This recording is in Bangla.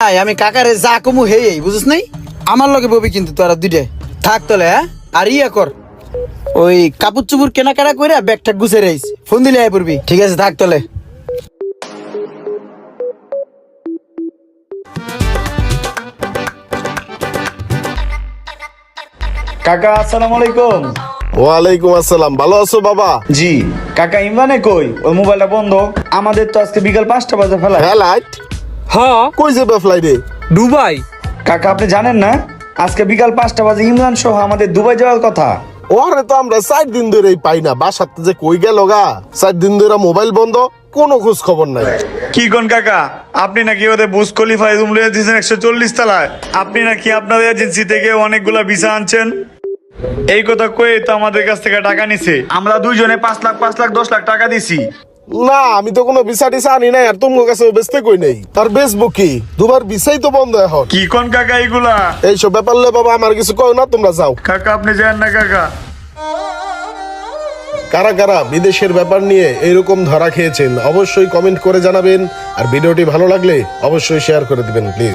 আমি কাকারে যা কমু হে বুঝছ নাই আমার লগে ববি কিন্তু তোরা দুইটা থাক তলে হ্যাঁ আর ইয়া কর ওই কাপড় চুপুর কেনাকাটা কইরা ব্যাগটা গুছে রাইস ফোন দিলে আয় পড়বি ঠিক আছে থাক তলে কাকা আসসালামু আলাইকুম। ওয়ালাইকুম আসসালাম। ভালো আছো বাবা? জি কাকা, ইমরানে কই? ওই মোবাইলটা বন্ধ। আমাদের তো আজকে বিকাল 5টা বাজে ফেলা। ফ্লাইট? হ্যাঁ কই যাবে ফ্লাইটে? দুবাই। কাকা আপনি জানেন না আজকে বিকাল 5টা বাজে ইমরান সহ আমাদের দুবাই যাওয়ার কথা। ওরে তো আমরা 4 দিন ধরেই পাই না, বাসাতে যে কই গেল গা। 4 দিন ধরে মোবাইল বন্ধ, কোনো খোঁজ খবর নাই। কি কোন কাকা, আপনি নাকি ওদের বুজ খলিফায় রুম লয়ে দিয়েছেন 140 তলায়? আপনি নাকি আপনাদের এজেন্সি থেকে অনেকগুলা ভিসা আনছেন? এই কথা কয়ে তো আমাদের কাছ থেকে টাকা নিছে। আমরা দুইজনে 5 লাখ 10 লাখ টাকা দিছি। না, আমি তো কোনো ভিসা টিসা আনি নাই, আর তোমার কাছে বেচতে কই নাই। আর বেচবো কি? দুবার ভিসাই তো বন্ধ এখন। কি কোন কাকা এগুলা? এইসব ব্যাপার লে বাবা আমার কিছু কয় না, তোমরা যাও। কাকা আপনি যান না কাকা। কারা কারা বিদেশের ব্যাপার নিয়ে এইরকম ধরা খেয়েছেন অবশ্যই কমেন্ট করে জানাবেন, আর ভিডিওটি ভালো লাগলে অবশ্যই শেয়ার করে দিবেন প্লিজ।